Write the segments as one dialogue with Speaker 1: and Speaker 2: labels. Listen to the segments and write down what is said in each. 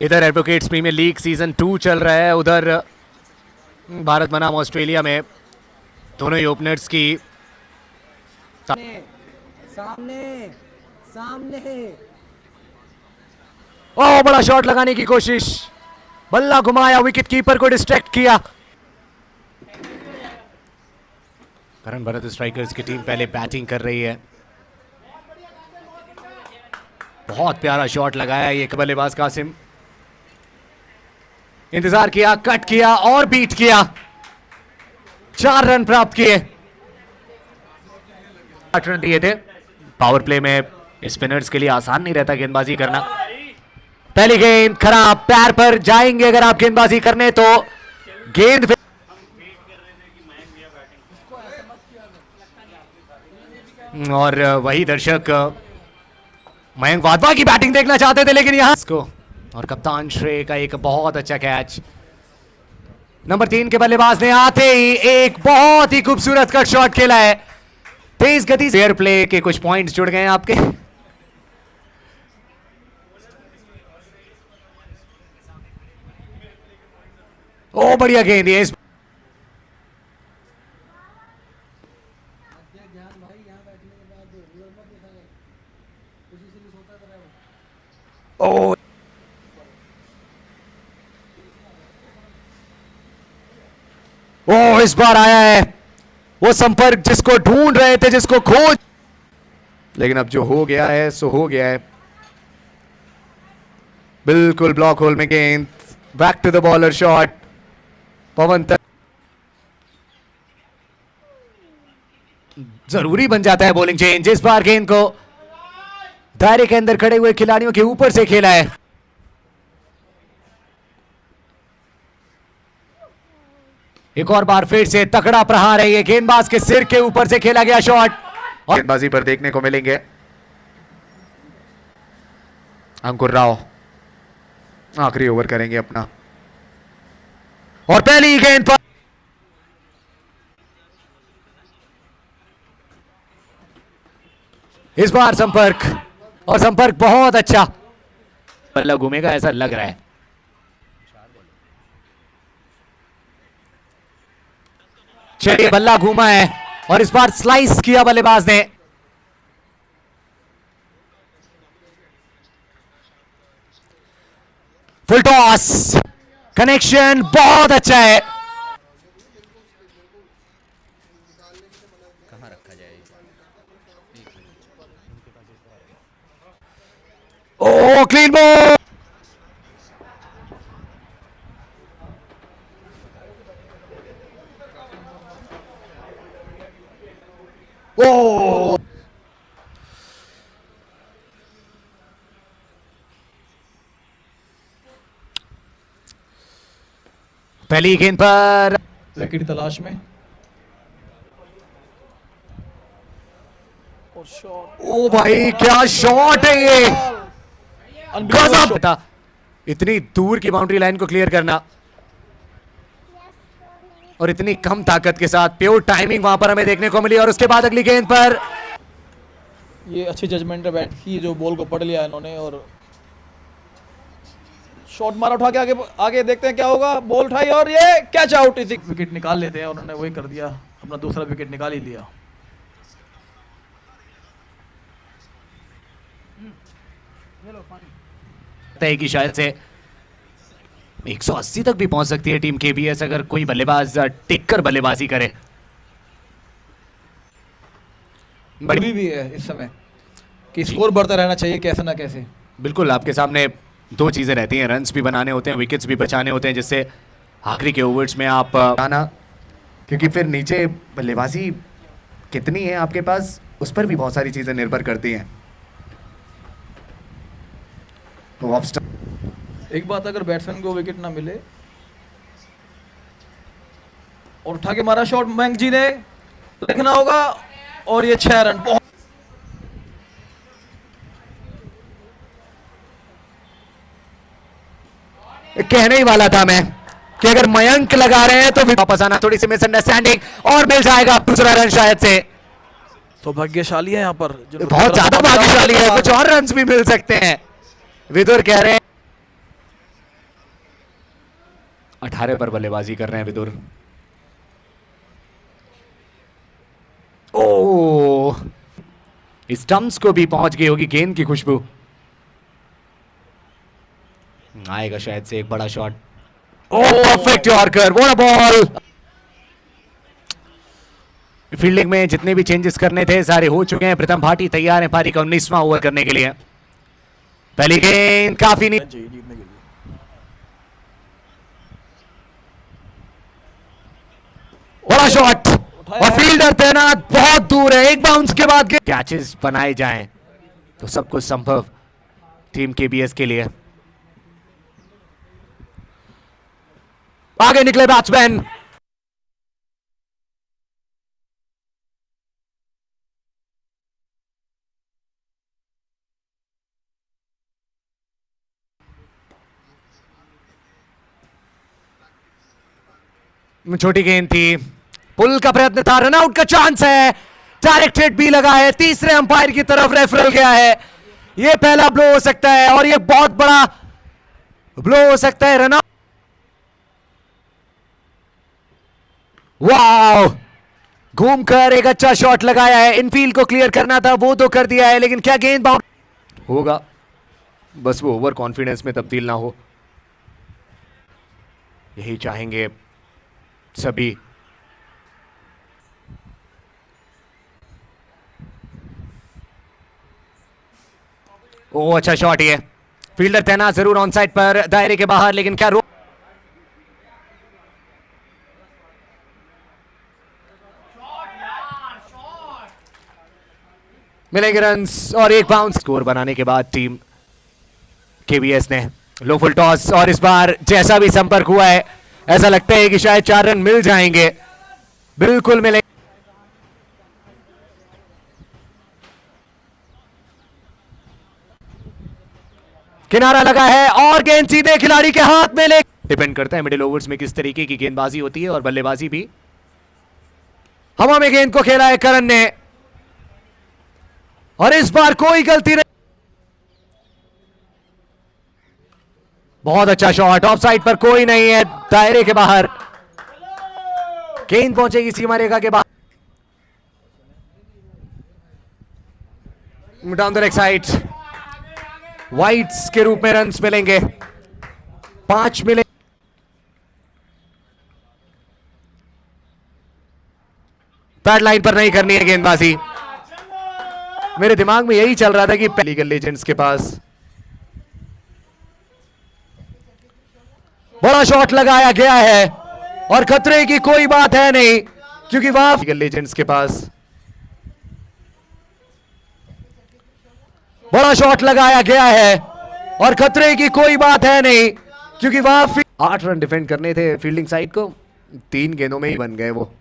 Speaker 1: इधर advocates premiere league season 2 चल रहा है, उधर भारत बनाम ऑस्ट्रेलिया में दोनों ही ओपनर्स की
Speaker 2: सामने सामने
Speaker 1: ओह बड़ा शॉट लगाने की कोशिश, बल्ला घुमाया, विकेट कीपर को डिस्ट्रैक्ट किया। करण भरत स्ट्राइकर्स की टीम पहले बैटिंग कर रही है। बहुत प्यारा शॉट लगाया ये बल्लेबाज कासिम, इंतजार किया, कट किया और बीट किया, 4 रन प्राप्त किए, 8 रन दिए थे। पावर प्ले में स्पिनर्स के लिए आसान नहीं रहता गेंदबाजी करना। पहली गेंद खराब, पैर पर जाएंगे अगर आप गेंदबाजी करने तो गेंद और वही दर्शक मयंक वाधवा की बैटिंग देखना चाहते थे, लेकिन यहां इसको और कप्तान श्रेय का एक बहुत अच्छा कैच। नंबर 3 के बल्लेबाज ने आते ही एक बहुत ही खूबसूरत कट शॉट खेला है, तेज गति से। फेयर प्ले के कुछ पॉइंट्स जुड़ गए हैं आपके। ओ बढ़िया गेंद ये ओ ओ इस बार आया है वो संपर्क जिसको ढूंढ रहे थे, जिसको खोज, लेकिन अब जो हो गया है सो हो गया है। बिल्कुल ब्लॉक होल में गेंद, back to the bowler shot, Pawan तक जरूरी बन जाता है बॉलिंग चेंज। इस बार गेंद को दायरे के अंदर खड़े हुए खिलाड़ियों के ऊपर से खेला है। एक और बार फिर से तगड़ा प्रहार है, ये गेंदबाज के सिर के ऊपर से खेला गया शॉट और गेंदबाजी पर देखने को मिलेंगे अंकुर राव, आखिरी ओवर करेंगे अपना। और पहली गेंद पर इस बार संपर्क, और संपर्क बहुत अच्छा, बल्ला घूमेगा ऐसा लग रहा है। चलिए बल्ला घूमा है और इस बार स्लाइस किया बल्लेबाज ने। फुल टॉस, कनेक्शन बहुत अच्छा है।
Speaker 2: कहाँ रखा जाए?
Speaker 1: ओ क्लीन बॉल, ओ पहली गेंद पर
Speaker 3: विकेट की तलाश में और शॉट।
Speaker 1: ओ भाई क्या शॉट है ये, गजब था। इतनी दूर की बाउंड्री लाइन को क्लियर करना और इतनी कम ताकत के साथ प्योर टाइमिंग वहां पर हमें देखने को मिली। और उसके बाद अगली गेंद पर
Speaker 3: ये अच्छी जजमेंट है बैट की, जो बॉल को पढ़ लिया इन्होंने और शॉट मारा उठा के आगे आगे देखते हैं क्या होगा। बॉल उठाई और ये कैच आउट, इसी विकेट निकाल लेते हैं, उन्होंने वही कर दिया, अपना दूसरा विकेट निकाल ही लिया।
Speaker 1: तय की शायद से 180 तक भी पहुंच सकती है टीम केबीएस अगर कोई बल्लेबाज टिक कर बल्लेबाजी करे।
Speaker 3: बड़ी भी है इस समय कि स्कोर बढ़ता रहना चाहिए कैसे ना कैसे।
Speaker 1: बिल्कुल, आपके सामने दो चीजें रहती हैं, रन्स भी बनाने होते हैं, विकेट्स भी बचाने होते हैं, जिससे आखिरी के ओवर्स में आप आना, क्योंकि फिर नीचे बल्लेबाजी कितनी है आपके पास उस पर भी बहुत सारी चीजें निर्भर करती हैं।
Speaker 3: एक बात, अगर बैट्समैन को विकेट ना मिले और उठा के मारा शॉट मयंक जी ने, देखना होगा। और ये 6 रन, बहुत
Speaker 1: कहने ही वाला था मैं कि अगर मयंक लगा रहे हैं तो वापस आना, थोड़ी सी मिसअंडरस्टैंडिंग और मिल जाएगा दूसरा रन शायद से।
Speaker 3: सौभाग्यशाली है यहाँ पर,
Speaker 1: बहुत ज्यादा भाग्यशाली है, कुछ और रन भी मिल सकते हैं। विदुर कह रहे हैं 18 पर बल्लेबाजी कर रहे हैं विदुर। ओ, स्टंप्स को भी पहुंच गई होगी गेंद की खुशबू। आएगा शायद से एक बड़ा shot. Oh perfect yorker, what a ball. Fielding में जितने भी चेंजेस करने थे सारे हो चुके हैं। प्रीतम भाटी तैयार है पारी का 19वां ओवर करने के लिए। पहली गेंद काफी नहीं,
Speaker 3: जीतने के लिए।
Speaker 1: बड़ा शॉट और फील्डर तैनात बहुत दूर है। एक बाउंस के बाद कैचेस बनाए जाएं तो सब कुछ संभव टीम केबीएस के लिए। आगे निकले बैट्समैन, छोटी गेंद थी, पुल का प्रयत्न था, रनआउट का चांस है, डायरेक्ट हिट भी लगा है, तीसरे अंपायर की तरफ रेफरल गया है। यह पहला ब्लो हो सकता है और यह बहुत बड़ा ब्लो हो सकता है। रनआउट, वाओ, घूमकर एक अच्छा शॉट लगाया है। इनफील्ड को क्लियर करना था, वो तो कर दिया है, लेकिन क्या गेंद बाउंड होगा? बस वो ओवर कॉन्फिडेंस में तब्दील ना हो, यही चाहेंगे सभी। ओ अच्छा शॉट, ये फील्डर तैनात जरूर ऑन साइड पर, दायरे के बाहर, लेकिन क्या मिलेंगे रन्स और एक बाउंस। स्कोर बनाने के बाद टीम केबीएस ने लो फुल टॉस और इस बार जैसा भी संपर्क हुआ है ऐसा लगता है कि शायद 4 रन मिल जाएंगे। बिल्कुल मिलेंगे। किनारा लगा है और गेंद सीधे खिलाड़ी के हाथ में ले, डिपेंड करता है मिडिल ओवर्स में किस तरीके की गेंदबाजी होती है और बल्लेबाजी भी। हवा में गेंद को खेला है करण ने और इस बार कोई गलती नहीं। बहुत अच्छा शॉट, ऑफ साइड पर कोई नहीं है, दायरे के बाहर, गेंद पहुंचेगी सीमा रेखा के बाहर। Down the leg side, wides के रूप में रन्स मिलेंगे, 5 मिले। पैड लाइन पर नहीं करनी है गेंदबाजी। मेरे दिमाग में यही चल रहा था कि लीगल लेजेंड्स के पास बड़ा शॉट लगाया गया है और खतरे की कोई बात है नहीं, क्योंकि वहां लीगल लेजेंड्स के पास बड़ा शॉट लगाया गया है और खतरे की कोई बात है नहीं, क्योंकि वहां 8 रन डिफेंड करने थे फील्डिंग साइड को, 3 गेंदों में ही बन गए वो।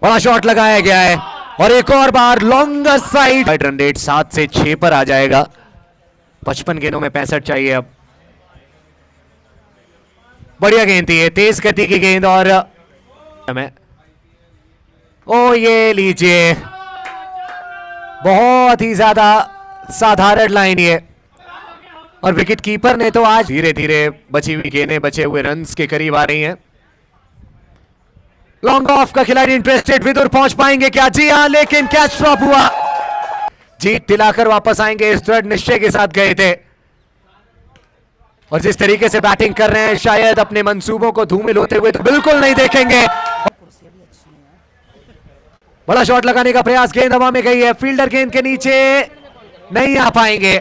Speaker 1: बड़ा शॉट लगाया गया है और एक और बार लॉन्गर साइड। रन रेट 7 से 6 पर आ जाएगा, 55 गेंदों में 65 चाहिए अब। बढ़िया गेंद थी ये, तेज गति की गेंद और ओ ये लीजिए, बहुत ही ज्यादा साधारण लाइन ये, और विकेट कीपर ने तो आज धीरे धीरे बची हुई गेंदें बचे हुए रन्स के करीब आ रही हैं। लॉन्ग ऑफ का खिलाड़ी इंटरेस्टेड, विदुर पहुंच पाएंगे क्या? जी हां, लेकिन कैच ड्रॉप हुआ। जीत दिलाकर वापस आएंगे, इस दृढ़ निश्चय के साथ गए थे और जिस तरीके से बैटिंग कर रहे हैं शायद अपने मंसूबों को धूमिल होते हुए तो बिल्कुल नहीं देखेंगे। बड़ा शॉट लगाने का प्रयास, गेंद हवा में गई है, फील्डर गेंद के नीचे नहीं आ पाएंगे,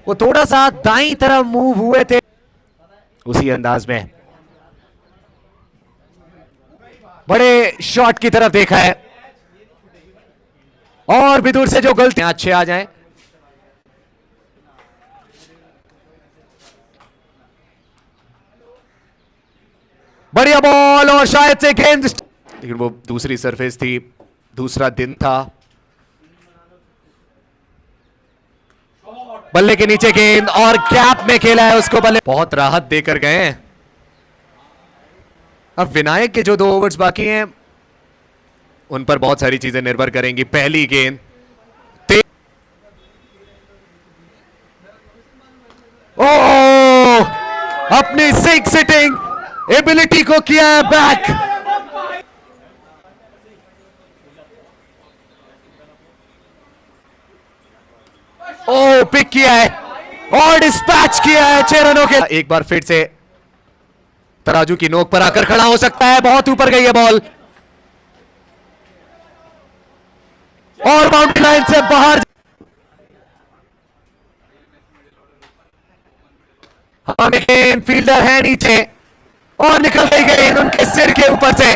Speaker 1: वो थोड़ा सा दाईं तरफ मूव हुए थे उसी अंदाज में। बड़े शॉट की तरफ देखा है और विदुर से जो गलती अच्छे आ जाएं। बढ़िया बॉल और शायद से गेंद, लेकिन वो दूसरी सरफेस थी, दूसरा दिन था। बल्ले के नीचे गेंद और गैप में खेला है उसको, बल्ले बहुत राहत देकर गए हैं। अब विनायक के जो 2 ओवर्स बाकी हैं उन पर बहुत सारी चीजें निर्भर करेंगी। पहली गेंद ओह अपनी सिक्स सिटिंग एबिलिटी को किया है बैक। ओ पिक किया है और डिस्पैच किया है 6 रनों के। एक बार फिर से तराजू की नोक पर आकर खड़ा हो सकता है। बहुत ऊपर गई है बॉल और बाउंड्री लाइन से बाहर। लेकिन फील्डर है नीचे और निकल गई गेंद उनके सिर के ऊपर से।